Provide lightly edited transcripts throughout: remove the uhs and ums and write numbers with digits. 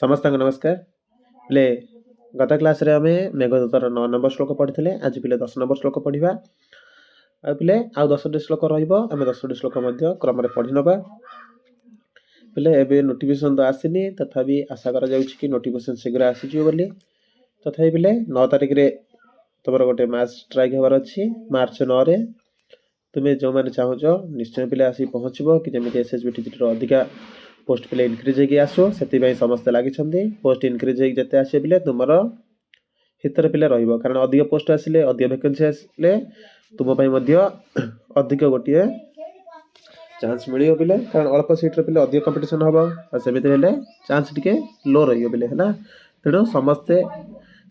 समस्त नमस्कार ले गत क्लास रे आमे मेघदूतर 9 नंबर श्लोक पढ़िथिले। आज पिले 10 नंबर श्लोक पढ़िबा। आ पिले आ 10टी श्लोक रहिबो। आमे 10टी श्लोक मध्य क्रम रे पढ़ि नबा। पिले एबे नोटिफिकेशन तो आसीनी, तथापि आशा करा जाउछि कि नोटिफिकेशन शीघ्र आसी जियो बोली। तथापि पिले 9 तारिख रे तमरो गोटे मास स्ट्राइक हेबार अछि मार्च 9 रे। तुमे जो माने चाहो निश्चय पिले आसी पहुंचबो कि जेमिति एसएसबी रो अधिका पोस्ट पिले इनक्रीज हेगी आसो। से समस्त लगी पोस्ट इनक्रीज हेते आसे पिले तुमर हितर पिले रहिबो, कारण अधिक पोस्ट आसिले अधिक वैकेंसी आसिले तुम पई मध्य अधिक गोटे चांस मिलियो पिले, कारण अल्प सीट रे पिले अधिक कंपटीशन हबो आ सेमिति हेले चांस टिके लो रहियो पिले हला। तेणु समस्ते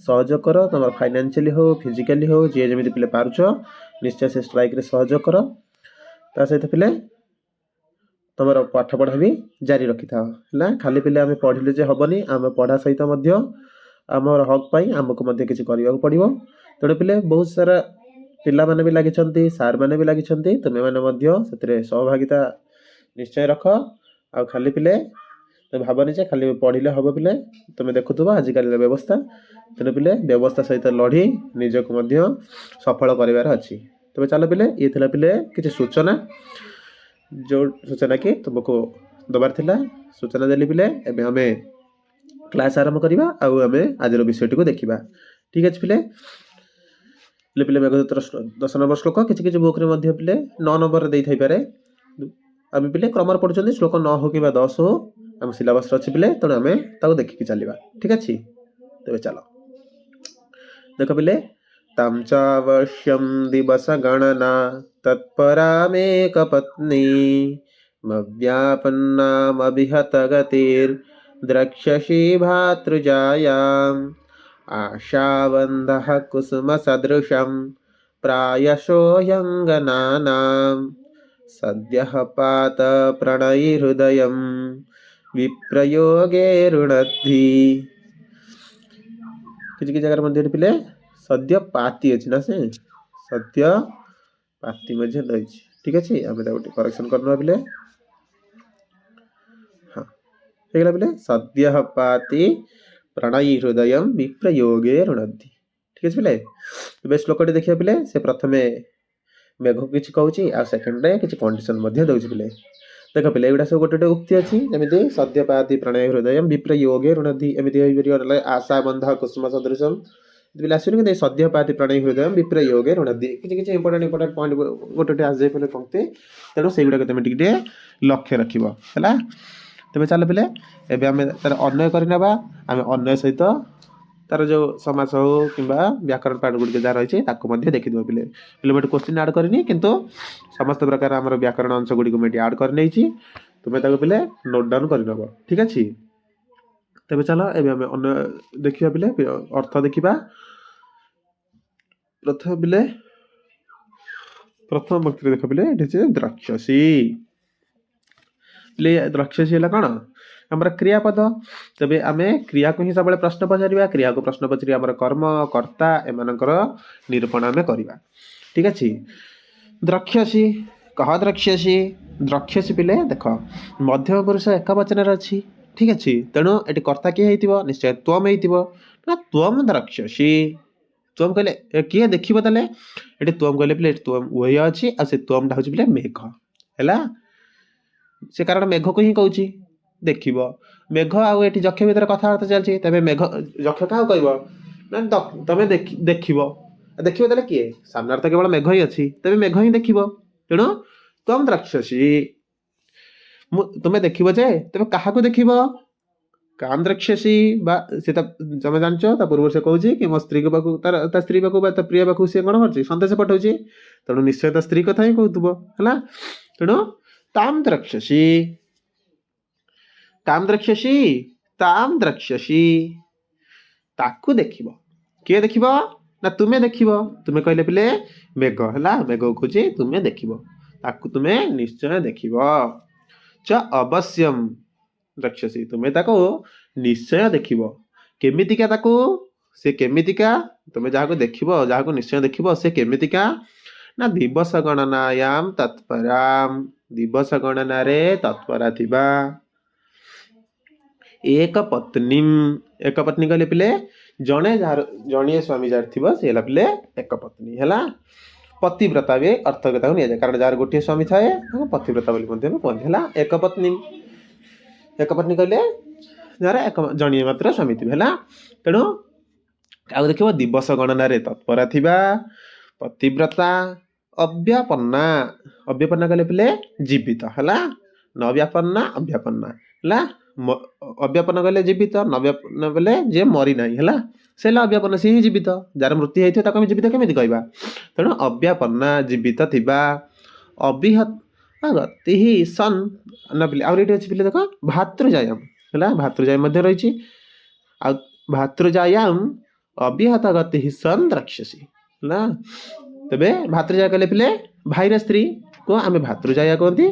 सहयोग कर, तुम फाइनेंशियली हो फिजिकली हो जे जेमिति पिले पारुछो निश्चय से स्ट्राइक रे सहयोग कर। ता सहित पिले तुम पाठ पढ़ा भी जारी रखि था है। खाली पिले आम पढ़ले जे हेनी, आम पढ़ा सहित आमर हक पाई आमको मध्य किसी करने पड़ो। तेणु पिले बहुत सारा पिला माने भी लगी, सार माने भी लगी, तुम्हें मैंने सहभागिता निश्चय रख। आ खाली पिले तुम भावनी जे खाली पढ़ले हम पिले तुम्हें देखुव आजिकल व्यवस्था। तेणु पिले व्यवस्था सहित लड़ी निजक सफल करार अच्छी। तेज चल पिले ये थिला पिले किसी सूचना, जो सूचना कि तुमको दबार थिला सूचना देली पिले। एबे हमें क्लास आरंभ करिबा आउ हमें आज विषयटी को देखिबा। ठीक अछि पिले। पिले मेघदूतर 10 नंबर श्लोक किछि किछि बुक रे मध्ये पिले 9 नंबर रे देई थाई पारे। आमे पिले क्रम रे पढुचंदी श्लोक 9 हो कि 10 हो, हम सिलेबस रे अछि पिले, तण हमें ताको देखि कि चलिबा। ठीक अछि। तबे चलो देखो पिले, तम चावश्यम दिवस गणना तत्परामेक पत्नी मव्यापन्नामभिहत गतिर्द्रक्ष्यसि भातृजायाम् आशावन्धः कुसुमसदृशं प्रायशो ह्यङ्गनानां सद्यः पात प्रणयिहृदयं विप्रयोगे रुणद्धि। किसी जगह मध्य पिले सद्य पाती अच्छी ना, से सद्य पाती मध्य रही। ठीक अच्छे, आम करेक्शन करना पिले। हाँ होगा पिले सद्य पाती प्रणयी हृदय विप्रयोगे रुणद्धि। ठीक अच्छे पिले। ए श्लोकटी देखिए पिले, से प्रथमे मेघ किसी कहूँ आ सेकेंड रे किसी कंडीशन दौर पिले। देख पिले एगुड़ा सब गोटे उक्ति अच्छी, जमी सद्य पाती प्रणय हृदय विप्रयोगे रुणद्धि एमती आशा बंध कुसुम सदृशम पिले आसुनि कि सद्य पाती प्रणय हृदय विप्रयोगे रुणद्धि। किसी इंपोर्टेंट पॉइंट गोटे आस जाए पंक्ति। तेणु से गुड़ाक तुम टे लक्ष्य रखिबो है। तेज चल पिले एबे आम तार अन्वय करनेबा। आम अन्वय सहित तार जो समास हो कि व्याकरण पाठ गुड़िक जहाँ रही है देखीद पिले। पिले मैं क्वेश्चन आड करनी, किंतु समस्त प्रकार आम व्याकरण अंश गुड़ी को आड कर तुम्हें पिले नोट डाउन कर। ठीक अच्छे। तेज चल एबे आम अन्वय देखा पिले, अर्थ देखा। प्रथम पिले प्रथम पंक्ति देख पिले द्रक्ष्यसि। द्रक्ष्यसि है कौन आम क्रियापद। तेज आम क्रिया को ही सब प्रश्न पचार, क्रिया को प्रश्न पचारि आम कर्म कर्ता एमानकर निरूपण आम करवा। ठीक अच्छे। द्रक्ष्यसि कह द्रक्ष्यसि द्रक्ष्यसि पिले देख मध्यम पुरुष एक वचन अच्छी। ठीक अच्छे। तेणु ये कर्ता किए हो निश्चय त्वम हो त्वम द्रक्ष्यसि। त्वम कहले किए देखिए ताले ये त्वम कहले पिले त्वम वही अच्छी आ से त्वमटा हूँ पिले मेघ है। से कारण मेघ को ही कहूँ देख मेघ आउ ये जक्ष भितर कथबार्ता चलती। तेज मेघ जक्ष क्या कह ना तुम देखिए ताले किए सामने तो केवल मेघ ही अच्छी, तेज मेघ ही देख। तेणु त्वम द्रक्ष्यसि तुम्हें देखो जे तेज क्या देख काम द्रक्ष्यसि तुम जान पूर्व से कहूँ कि मो स्त्री को तार स्त्री पाक प्रिय पाक सी कौन कर सन्देश पठाऊँ। तेणु निश्चय ता स्त्री कथा ही कहूब है। तेणु ताम द्रक्ष्यसि ताम द्रक्ष्यसि ताम द्रक्ष्यसि ताकू देख किए देख ना तुम्हें देख। तुम्हें कहले पिले मेघ है मेघ खोजी तुम्हें देख ताकू तुम्हें निश्चय देख। च अवश्यम द्रक्ष्यसि तुम्हें ताको निश्चय देख केमितिका ताकू से केमितिका तुम्हें जहाँ को देख जहाँ को निश्चय देख से केमितिका ना दिवस गणनायाम तत्पराम दिवस गणना रे तत्परा थिबा। एक पत्नी। एक पत्नी कहले पिले जड़े जार जड़े स्वामी जार थी सी है पिले एक पत्नी है। पतिव्रता भी अर्थकता नि जाए कारण जार गोटे स्वामी थाए पतिव्रता बोली कहते है एक पत्नी। एक पत्नी कहले जार एक जड़े मात्र स्वामी थी है। तेणु आउ देख दिवस गणना तत्परा थिबा पतिव्रता। अव्यापन्ना अव्यापन्ना कहले पिले जीवित है नव्यापन्ना अव्यापन्ना है। अव्यापन्न कहले जीवित नव्यापन्न बोले जे मरी ना है से अव्यापन्न सी ही जीवित जार मृत्यु होता है जीवित केमी कहवा। तेणु अव्यापन्ना जीवित थिबा अविहत गति सन ना पिले आउरी अच्छी पिले देख भातृजायाम है भातृजायाम रही भातृजायाम अविहत गति सन द्रक्ष्यसी है। तेबे भातृजाया कहले पिले भाईर स्त्री को आम भातृजाया कहती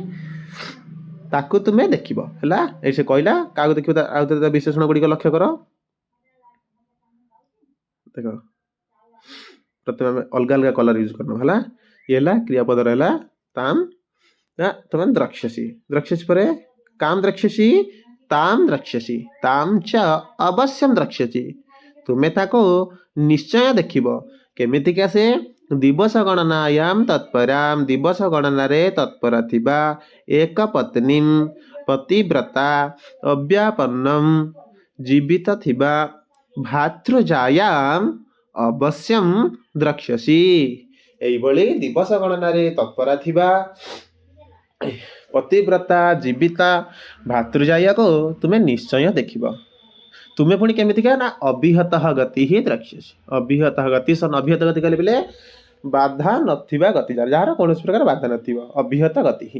ताकू तुम्हें देखिब है से कहला क्या देख विशेषण गुड़िक लक्ष्य कर देख प्रथम आम अलग अलग कलर यूज करना है। ये क्रियापद रहा ताम तुम द्रक्ष्यसी द्रक्ष्यसी पर काम द्रक्ष्यसी ताम च अवश्यम द्रक्ष्यसी तुम्हें ताको निश्चय देखिब केमितिका से दिवस गणनायाम तत्पराम दिवस गणना तत्परा थिबा एक पत्नी पतिव्रता अव्यापन्नम जीवित थिबा भातृजायाम अवश्यम द्रक्ष्यसी। एइबळी दिवस गणना तत्परा थिबा पतिव्रता जीविता भातृजाया को तुम्हें निश्चय देखिब। तुम्हें पुणी केमितिका ना अविहत गति ही द्रक्ष्यसी। अविहत गति सन अविहत गति कहले बिले बाधा नथिबा गति जार कौन प्रकार बाधा नथिबा अविहत गति ही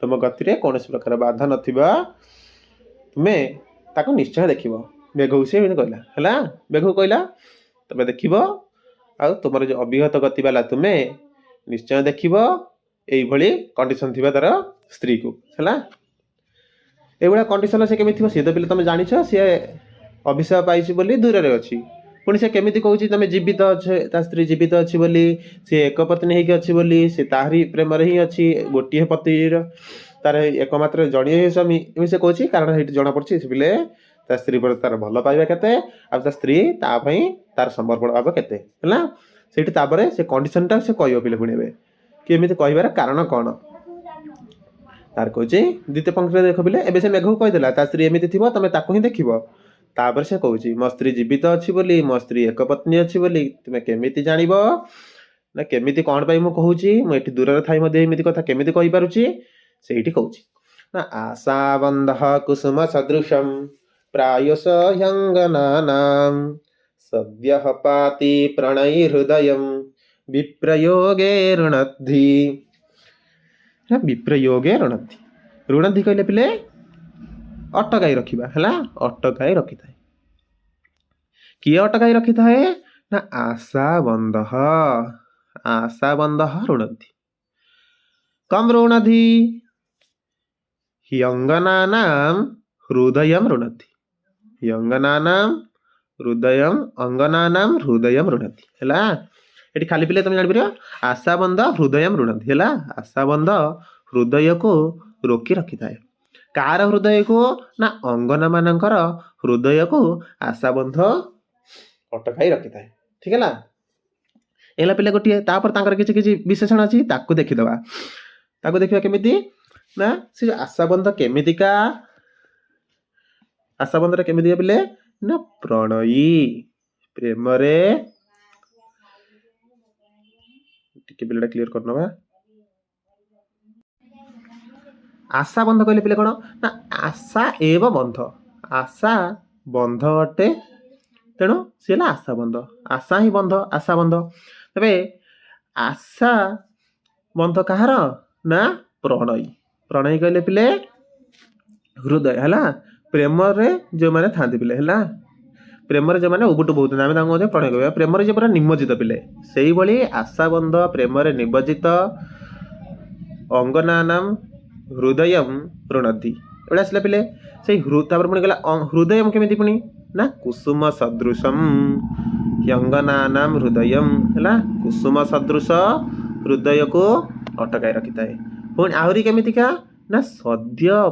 तुम गति रे कौन प्रकार बाधा नथिबा तुम्हें ताको निश्चय देखिब। मेघ से कहला है मेघ कहला तुम्हें देखिब आ तुम जो अविहत गति वाला तुम्हें निश्चय देखिब यही कंडीशन थी तार स्त्री को है। ये कंडीशन से केमी थी सी तो पिले तुम जान सी अभिशाप पाई बोली दूर में अच्छी पुणी से केमी कहूँ तुम जीवित अच्छे स्त्री जीवित अच्छी बोली सी एक पत्नी होगी अच्छी बोली सी तारी प्रेम ही अच्छी गोटे पति तार एकमात्र जड़े स्वामी एम से कहूँ कारण ये जना पड़ी से पिले ता स्त्री पर तार भल पाइबा केते आ स्त्री तार समर्पण भाव केते है से से कंडीशनटा से कह पिले पुणी कि एमती कहबार कारण कौन तार कहूँ द्वितीय पंक्ति देख पिले एवं से मेघ कहीदेला ता स्त्री एमती थी तुम ताक ही देख तापर से कहूँ मो स्त्री जीवित अच्छी बोली मो स्त्री एक पत्नी अच्छी बोली तुम्हें केमिति जानिब ना केमिति कौन पाई मुझे कहूँ मुझे दूर थाई कथा केमिति कहि पारुछि सेठी कहूँ ना आशाबंध कुसुम सदृशम प्रायश ह्यंगनानां सद्यः पाति प्रणय हृदय विप्रयोगे ऋणद्धि। विप्रयोगे ऋणद्धि ऋणद्धि कहले पिले अटकाई रखिबा है अटकाई रखि थाए किए अटकाई रखि थाए ना आशाबंध ऋणद्धि कम ऋणद्धि ह्यंगनानां हृदय ऋणद्धि ह्यंगनानां हृदय अंगनानां हृदय ऋणद्धि है। ये खाली पिले तुम जान आशाबंध हृदय ऋणद्धि है आशाबंध हृदय को रोकी रखि थाए कार हृदय को ना अंगना मानकर हृदय को आशाबंध अटकाई रखि थाए ठीक है एला पिले गोटे तापर किसी किसी विशेषण अच्छी ताकू देखीदबा ताकू देखिबा केमिति ना से आशाबंध केमितिका आशाबंध केमितिका पिले ना प्रणयी प्रेम रे टिके पिलेटा क्लियर करनबा आशा बंध कहले पिले कौन ना आशा एवं बंध आशा बंध अटे तेणु सी आशा बंध आशा ही बंध आशा बंध तेरे आशा बंध कहार ना प्रणयी प्रणयी कहले पिले हृदय है प्रेम रे जो मैंने था पिले है प्रेम जो मैंने उबुटु बहुत आम प्रणय कह प्रेम जो पूरा निमज्जित पिले से ही आशा बंध प्रेम निमज्जित अंगना नाम हृदय ऋणद्धि एवं आसला पिले से पुणी गला हृदय केमी पुणी ना कुसुम सदृशम यंगना हृदय है कुसुम सदृश हृदय को अटकाई रखि थाए पुणी आहरी केमितिका ना सद्यः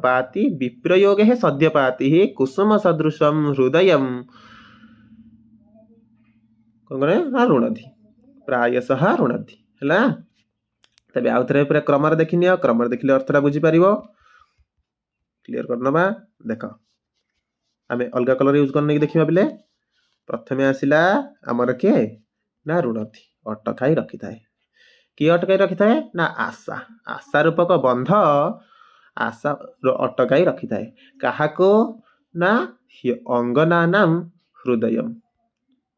पाति विप्रयोगे सद्यपाति कुसुम सदृशम हृदय कौन करे ना ऋणधि प्रायशः ऋणधि है। तबे आउ थे पूरा क्रम देखनी क्रम देखिले अर्थटा बुझीपर क्लीयर करनबा। देख आम अलग कलर यूज कर देखा बोले प्रथम आसला आमर किए ना ऋणधि अटकाई रखी थाए। किए अटकाई रखी थाए ना आशा आशा रूपक बंध आशा अटकाई रखी थाए क्या ना अंगना नाम हृदय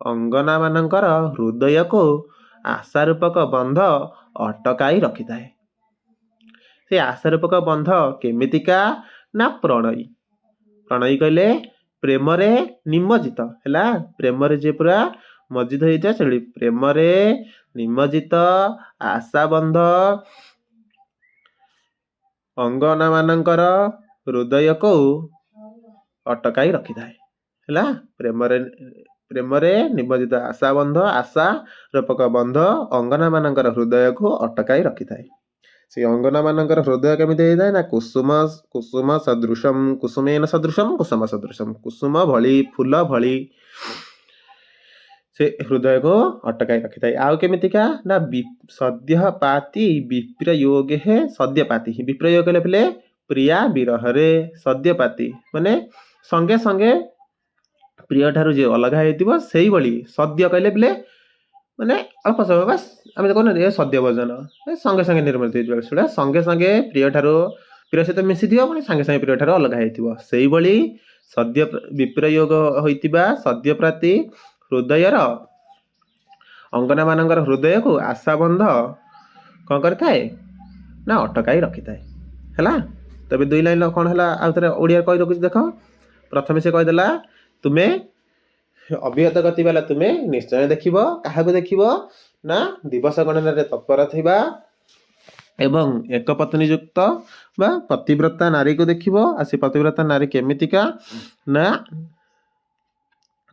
अंगना मानकर हृदय को आशा रूपक बंध अटकाई रखी थाए। से आशा रूपक बंध केमितिका ना प्रणयी प्रणयी कहले प्रेम रे निमज्जित है प्रेम रे जे पूरा मस्जिद होता से प्रेम रे निमज्जित आशा बंध अंगना मानकर हृदय को अटकाई रखी थाए है प्रेम रे निमज्जित आशा बंध आशा रूपक बंध अंगना मानकर हृदय को अटकाई रखी थाए। से अंगना मानकर हृदय केमिति होता है ना कुसुम कुसुम सदृशम कुसुमेन सदृशम कुसुम सदृशम कुसुम भली फूल भली से हृदय को अटकाई रखी थाए। आउ केमितिका ना सद्य पाति विप्रयोगे सद्यपाति विप्रयोग कले बोले प्रिया विरहरे सद्यपाति माने संगे संगे प्रिय ठारू जे अलग होइतिबो सेही भली सद्य कहले बोले माने अल्प समय बस आम कहना सद्य भोजन संगे संगे निर्मित होता संगे संगे प्रिय ठारू प्रिय सहित मिसी थी संगे संगे प्रिय ठारू अलग होती सद्य विप्रयोग होता सद्य प्राति हृदयर अंगना मानकर हृदय को आशा बंध कौन करे ना अटकाई रखी थाए है। तबे दुई लाइन कौन है आउ थे ओडिया कही रखुच देख प्रथम से कहीदेला तुम्हें अभिहत गति वाला तुम्हें निश्चय देखिब क्या देख ना दिवस गणन तत्पर थिबा एवं एक पत्नी युक्त बा पतिव्रता नारी को देखिब आसी पतिव्रता नारी केमितिका ना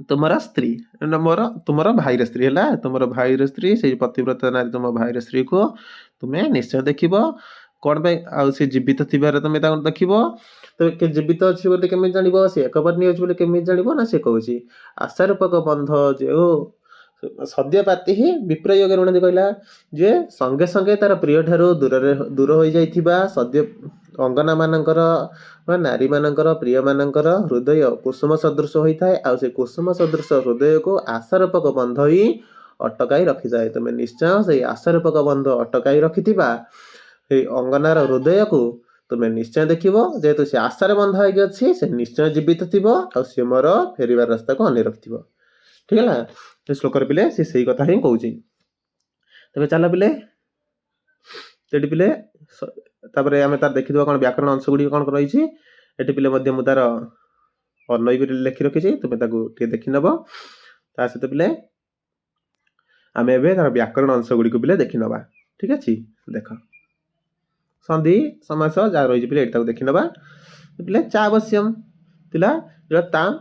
तुमरा स्त्री मोर तुमर भाईर स्त्री है तुमर भाईर स्त्री से पतिव्रता नारी तुम भाईर स्त्री को तुम्हें निश्चय देखिब कौन से जीवित थीबार तुम देख तो जीवित अच्छी बोले केमी जान सी एक पत्नी अच्छी बोले केमी जान ना सी कौच आशा रूपक बंध जो सद्यपाति ही विप्रयोग ऋण कहला जे संगे संगे तार प्रिय ठारू दूर हो जाइथिबा सद्य अंगना मानकर नारी मानकर प्रिय मानकर हृदय कुसुम सदृश होता है आ से कुसुम सदृश हृदय को आशा रूपक बंध ही अटकाई रखी थाए। तुम निश्चय से आशा रूपक बंध अटकाई रखिथिबा अंगनार हृदय को तुम्हें निश्चय देखिब जेहेतु से आशार बंध होगी अच्छी से निश्चय जीवित थी सी मोर फेरबार रास्ता को अनेक रखि ठीक है। श्लोक पिले से कथा ही कौच तेज चल पिले पिले आम तार देखी कौन व्याकरण अंश गुड़ी कौन रही पिले तार अर्णय भी लिखि रखी तुम्हें देखी नब ता सहित पिले आम ए तार व्याकरण अंश गुड़ी पिले देखी नवा ठीक अच्छे। देख संधि समास जहाँ रही पिले देखी नवा पिले चावश्यम थिला ताम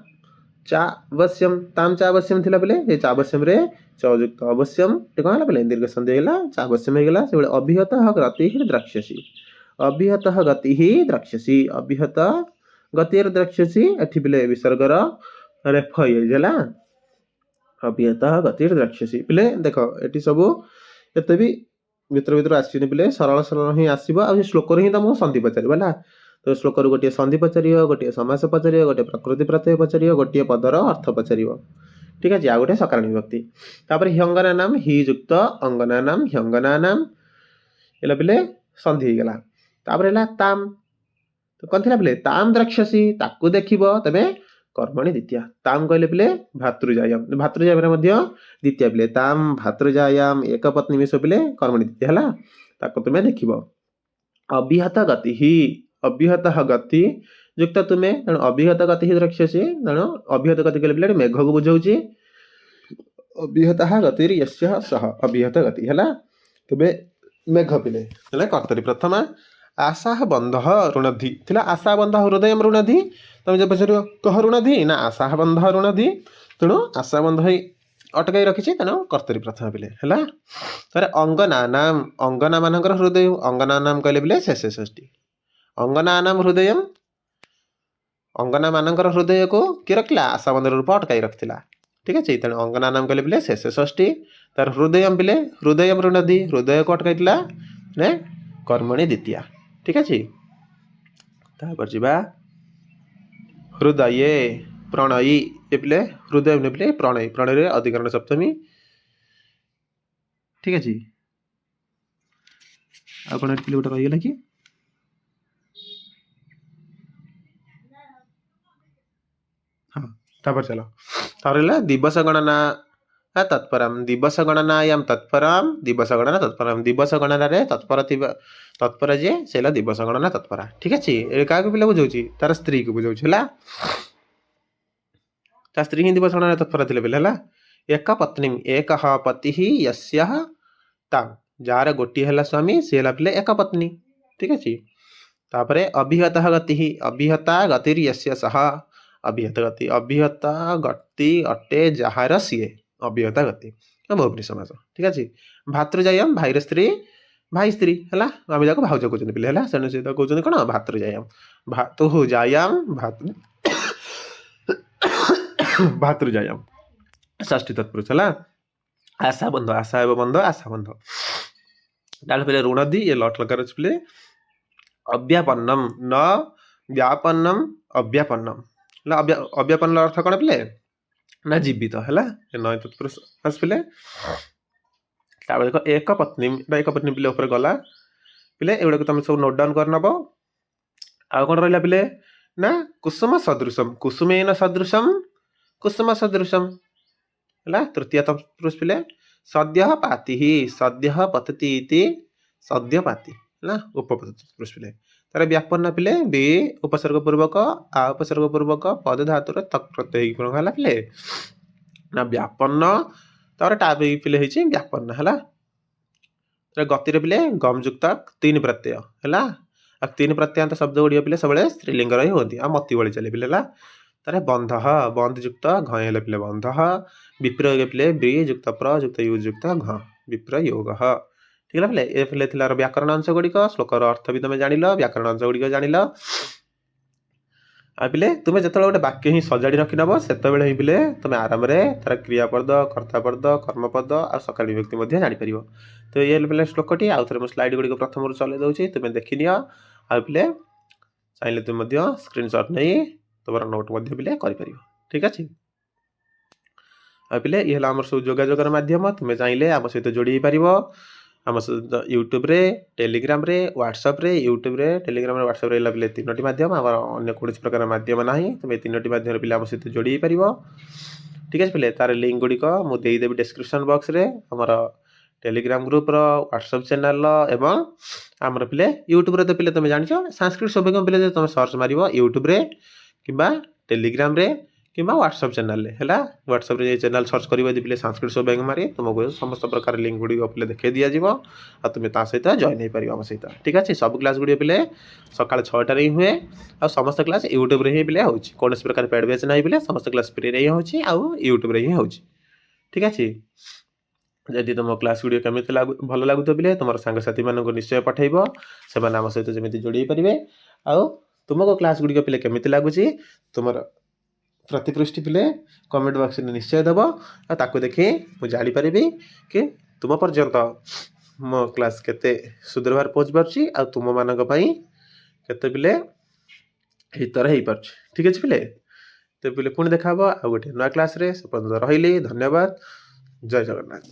चावश्यम ताम चावश्यम थिला पिले ये चावश्यम रे चयुक्त अवश्यम कौन है पिले दीर्घ संधि होगा चावश्यम होगा से अभिहत गति द्रक्ष्यसी अभिहत गति द्रक्ष्यसी अभिहत गति द्रक्ष्यसी एठी पिले विसर्गर रेफ है अभिहत गति द्रक्ष्यसी पिले देख ये सब एत भी भितर भितर आसनी पिले सरल सरल ही आसो आ श्लोक ही तुमको संधि पचार है तो श्लोक गोटे संधि पचार गोटे समास पचार गोटे प्रकृति प्रत्यय पचार गोटे पदर अर्थ पचार ठीक है। आ गए सकाराणी विभक्ति तापर ह्यंगना नाम हि युक्त अंगना नाम ह्यंगना नाम ये पिले संधि होगला तापर है ताम तो कौन थी पिले ताम द्रक्ष्यसी ताकू देखिब तबे कर्मणि द्वितीय ताम कहले पिले भातृजायाम द्वितीय पिले ताम भातृजायाम एक पत्नी मिश पिले कर्मणि द्वितीय है ताको तुम्हें देखिब अभिहत गति ही अभिहत गति युक्त तुम्हें तेणु अभिहत गति ही द्रक्ष्यसी तेणु अभिहत गति कहले पिले मेघ को बुझाऊँगी अभिहत गति सह अभिहत गति है तेज मेघ पिले कर्तरी प्रथमा आशा बंध ऋणधि थिला आशा बंध हृदय ऋणधि तुम जब पचार कह ऋणधि ना आशा बंध ऋणधि तेणु आशा बंध ही ଅଟକାଇ ରଖିଛି ତେଣୁ କର୍ତ୍ତରୀ ପ୍ରଥମ ପିଲେ ହେଲା। ତାପରେ ଅଙ୍ଗନା ନାମ ଅଙ୍ଗନା ମାନଙ୍କର ହୃଦୟ ଅଙ୍ଗନା ନାମ କହିଲେ ପିଲେ ଶେଷେ ଷଷ୍ଠୀ ଅଙ୍ଗନା ନାମ ହୃଦୟ ଅଙ୍ଗନା ମାନଙ୍କର ହୃଦୟକୁ କିଏ ରଖିଲା ଆଶାବନ୍ଧର ରୂପ ଅଟକାଇ ରଖିଥିଲା ଠିକ ଅଛି। ତେଣୁ ଅଙ୍ଗନା ନାମ କହିଲେ ପିଲେ ଶେଷେ ଷଷ୍ଠୀ ତାର ହୃଦୟମ ପିଲେ ହୃଦୟମ ନଦୀ ହୃଦୟକୁ ଅଟକାଇଥିଲା କର୍ମଣୀ ଦ୍ୱିତୀୟା ଠିକ ଅଛି। ତାପରେ ଯିବା ହୃଦये ପ୍ରଣୟୀ ଏ ପିଲେ ହୃଦୟ ପିଲେ ପ୍ରଣୟୀ ପ୍ରଣୟରେ ଅଧିକରଣ ସପ୍ତମୀ ଠିକ ଅଛି। ଆଉ କ'ଣ ପିଲେ ଗୋଟେ ରହିଗଲା କି ହଁ ତାପରେ ଚାଲ ତାପରେ ହେଲା ଦିବସ ଗଣନା ତତ୍ପରମ୍ ଦିବସ ଗଣନାୟାମ ତତ୍ପରମ୍ ଦିବସ ଗଣନା ତତ୍ପରମ୍ ଦିବସ ଗଣନାରେ ତତ୍ପର ଯିଏ ସେ ହେଲା ଦିବସ ଗଣନା ତତ୍ପରା ଠିକ ଅଛି। ଏ କାହାକୁ ପିଲା ବୁଝାଉଛି ତାର ସ୍ତ୍ରୀକୁ ବୁଝାଉଛି ହେଲା ତା ସ୍ତ୍ରୀ ହିଁ ଦିବସ ଗଣନା ତତ୍ପର ଥିଲେ ପିଲା ହେଲା। ଏକ ପତ୍ନୀ ଏକ ପତି ୟସ୍ୟାଃ ତାମ୍ ଯାହାର ଗୋଟିଏ ହେଲା ସ୍ୱାମୀ ସେ ହେଲା ପିଲେ ଏକ ପତ୍ନୀ ଠିକ ଅଛି। ତାପରେ ଅଭିହତ ଗତି ଅଭିହତା ଗତିର୍ ୟସ୍ୟ ସହ ଅଭିହତ ଗତି ଅଭିହତ ଗତି ଅଟେ ଯାହାର ସିଏ ଅଭିହତା ଗତି ବହୁବ୍ରୀ ସମାସ ଠିକ ଅଛି। ଭାତୃଜାୟମ ଭାଇର ସ୍ତ୍ରୀ ଭାଇ ସ୍ତ୍ରୀ ହେଲା ଆମେ ଯାକୁ ଭାଉଜ କହୁଛନ୍ତି ପିଲେ ହେଲା ସେଣୁ ସେ କହୁଛନ୍ତି କ'ଣ ଭାତୃଜାୟମ ଭାତୃଜାୟମ ଭାତୃଜାୟମ ଷଷ୍ଠୀ ତତ୍ପୁରୁଷ ହେଲା। ଆଶା ବନ୍ଧ ଆଶା ହେବ ବନ୍ଧ ଆଶା ବନ୍ଧ ତାହେଲେ ପିଲେ ଋଣଦି ଏ ଲଟ ଲକାର ଅଛି ପିଲେ ଅବ୍ୟାପନ୍ନମ ନ ବ୍ୟାପନ୍ନମ ଅବ୍ୟାପନ୍ନମ ହେଲା ଅବ୍ୟାପନ୍ନ ଅର୍ଥ କ'ଣ ପିଲେ ନା ଜୀବିତ ହେଲା ନୟ ତତ୍ପୁରୁଷ ଆସିଲେ। ତାପରେ ଦେଖ ଏକ ପତ୍ନୀ ପିଲେ ଉପରେ ଗଲା ପିଲେ ଏଗୁଡ଼ାକୁ ତମେ ସବୁ ନୋଟ୍ ଡାଉନ୍ କରିନେବ। ଆଉ କ'ଣ ରହିଲା ପିଲେ ନା କୁସୁମ ସଦୃଶମ କୁସୁମେନ ସଦୃଶମ କୁସୁମ ସଦୃଶମ ହେଲା ତୃତୀୟ ତତ୍ପୁରୁଷ ପିଲେ ସଦ୍ୟ ପାତି ସଦ୍ୟ ପତତି ଇତି ସଦ୍ୟ ପାତି ହେଲା ଉପପଦ ତତ୍ପୁରୁଷ ପିଲେ। ତାର ବ୍ୟାପନ୍ନ ପିଲେ ବି ଉପସର୍ଗ ପୂର୍ବକ ଆ ଉପସର୍ଗ ପୂର୍ବକ ପଦ ଧାତୁର ତକ୍ ପ୍ରତ୍ୟୟ ହେଲା ପିଲେ ନା ବ୍ୟାପନ୍ନ ତାପରେ ଟା ପିଲେ ହେଇଛି ବ୍ୟାପନ୍ନ ହେଲା। ଗତିରେ ପିଲେ ଗମ ଯୁକ୍ତ 3 ପ୍ରତ୍ୟୟ ହେଲା ଆଉ 3 ପ୍ରତ୍ୟୟାନ୍ତ ଶବ୍ଦ ଗୁଡ଼ିକ ପିଲେ ସବୁବେଳେ ସ୍ତ୍ରୀଲିଙ୍ଗର ହିଁ ହୁଅନ୍ତି ଆଉ ମତି ଭଳି ଚାଲେ ପିଲେ ହେଲା। ତାର ବନ୍ଧ ବନ୍ଧ ଯୁକ୍ତ ଘ ହେଲେ ପିଲେ ବନ୍ଧ ବିପ୍ରୟୋଗ ପିଲେ ବ୍ରି ଯୁକ୍ତ ପ୍ର ଯୁକ୍ତ ୟୁ ଯୁକ୍ତ ଘ ବିପ୍ରୟୋଗ ଠିକ ହେଲା ପିଲେ। ଏ ପିଲେ ଥିଲା ବ୍ୟାକରଣ ଅଂଶ ଗୁଡ଼ିକ ଶ୍ଲୋକର ଅର୍ଥ ବି ତମେ ଜାଣିଲ ବ୍ୟାକରଣ ଅଂଶ ଗୁଡ଼ିକ ଜାଣିଲ। ଆଉ ପିଲେ ତୁମେ ଯେତେବେଳେ ଗୋଟେ ବାକ୍ୟ ହିଁ ସଜାଡ଼ି ରଖିନେବ ସେତେବେଳେ ହିଁ ପିଲେ ତୁମେ ଆରାମରେ ତାର କ୍ରିୟାପଦ କର୍ତ୍ତାପଦ କର୍ମପଦ ଆଉ ସକାଳ ବିଭକ୍ତି ମଧ୍ୟ ଜାଣିପାରିବ। ତ ଇଏ ପିଲେ ଶ୍ଲୋକଟି ଆଉ ଥରେ ମୁଁ ସ୍ଲାଇଡ୍ ଗୁଡ଼ିକ ପ୍ରଥମରୁ ଚଲେଇ ଦେଉଛି ତୁମେ ଦେଖିନିଅ। ଆଉ ପିଲେ ଚାହିଁଲେ ତୁମେ ମଧ୍ୟ ସ୍କ୍ରିନଶଟ୍ ନେଇ ତୁମର ନୋଟ୍ ମଧ୍ୟ ପିଲେ କରିପାରିବ ଠିକ ଅଛି। ଆଉ ପିଲେ ଇଏ ହେଲା ଆମର ସବୁ ଯୋଗାଯୋଗର ମାଧ୍ୟମ ତୁମେ ଚାହିଁଲେ ଆମ ସହିତ ଯୋଡ଼ି ହେଇପାରିବ ଆମ ସହିତ ୟୁଟ୍ୟୁବରେ ଟେଲିଗ୍ରାମରେ ହ୍ୱାଟ୍ସଆପ୍ରେ ୟୁଟ୍ୟୁବରେ ଟେଲିଗ୍ରାମରେ ହ୍ୱାଟ୍ସଆପ୍ରେ ହେଲା ପିଲେ 3ଟି ମାଧ୍ୟମ ଆମର ଅନ୍ୟ କୌଣସି ପ୍ରକାର ମାଧ୍ୟମ ନାହିଁ ତୁମେ 3ଟି ମାଧ୍ୟମରେ ପିଲେ ଆମ ସହିତ ଯୋଡ଼ି ହେଇପାରିବ ଠିକ ଅଛି। ପିଲେ ତାର ଲିଙ୍କ ଗୁଡ଼ିକ ମୁଁ ଦେଇଦେବି ଡେସ୍କ୍ରିପସନ୍ ବକ୍ସରେ ଆମର ଟେଲିଗ୍ରାମ ଗ୍ରୁପ୍ର ହ୍ୱାଟ୍ସଆପ୍ ଚ୍ୟାନେଲର ଏବଂ ଆମର ପିଲେ ୟୁଟ୍ୟୁବରେ ତ ପିଲେ ତୁମେ ଜାଣିଛ ସାଂସ୍କ୍ରିଟ ସୌଭାଗ୍ୟ ପିଲେ ଯଦି ତୁମେ ସର୍ଚ୍ଚ ମାରିବ ୟୁଟ୍ୟୁବରେ କିମ୍ବା ଟେଲିଗ୍ରାମରେ କିମ୍ବା ହ୍ୱାଟ୍ସଆପ୍ ଚ୍ୟାନେଲରେ ହେଲା ହ୍ୱାଟ୍ସଆପ୍ରେ ଯେ ଚ୍ୟାନେଲ ସର୍ଚ୍ଚ କରିବ ଯଦି ପିଲେ ସାଂସ୍କ୍ରିଟ ସୌଭାଗ୍ୟ ମାରି ତୁମକୁ ସମସ୍ତ ପ୍ରକାର ଲିଙ୍କ ଗୁଡ଼ିକ ପିଲେ ଦେଖାଇ ଦିଆଯିବ ଆଉ ତୁମେ ତା ସହିତ ଜଏନ୍ ହେଇପାରିବ ଆମ ସହିତ ଠିକ ଅଛି। ସବୁ କ୍ଲାସ୍ ଗୁଡ଼ିକ ପିଲେ ସକାଳ 6ଟାରେ ହିଁ ହୁଏ ଆଉ ସମସ୍ତ କ୍ଲାସ୍ ୟୁଟ୍ୟୁବରେ ହିଁ ପିଲେ ହେଉଛି କୌଣସି ପ୍ରକାର ପେଡ୍ ବ୍ୟାଚ୍ ନାହିଁ ପିଲେ ସମସ୍ତ କ୍ଲାସ୍ ଫ୍ରିରେ ହିଁ ହେଉଛି ଆଉ ୟୁଟ୍ୟୁବରେ ହିଁ ହେଉଛି ଠିକ ଅଛି। ଯଦି ତୁମ କ୍ଲାସ୍ ଗୁଡ଼ିକ କେମିତି ଭଲ ଲାଗୁଥିବ ପିଲେ ତୁମର ସାଙ୍ଗସାଥିମାନଙ୍କୁ ନିଶ୍ଚୟ ପଠାଇବ ସେମାନେ ଆମ ସହିତ ଯେମିତି ଯୋଡ଼ି ହେଇପାରିବେ। ଆଉ ତୁମକୁ କ୍ଲାସ୍ ଗୁଡ଼ିକ ପିଲେ କେମିତି ଲାଗୁଛି ତୁମର ପ୍ରତିକୃଷ୍ଟି ପିଲେ କମେଣ୍ଟ ବକ୍ସରେ ନିଶ୍ଚୟ ଦେବ ଆଉ ତାକୁ ଦେଖି ମୁଁ ଜାଣିପାରିବି କି ତୁମ ପର୍ଯ୍ୟନ୍ତ ମୋ କ୍ଲାସ୍ କେତେ ସୁନ୍ଦର ଭାବରେ ପହଞ୍ଚି ପାରୁଛି ଆଉ ତୁମମାନଙ୍କ ପାଇଁ କେତେ ପିଲେ ହିତର ହେଇପାରୁଛି ଠିକ ଅଛି ପିଲେ। ତ ପିଲେ ପୁଣି ଦେଖା ହେବ ଆଉ ଗୋଟେ ନୂଆ କ୍ଲାସ୍ରେ ସେ ପର୍ଯ୍ୟନ୍ତ ରହିଲି ଧନ୍ୟବାଦ ଜୟ ଜଗନ୍ନାଥ।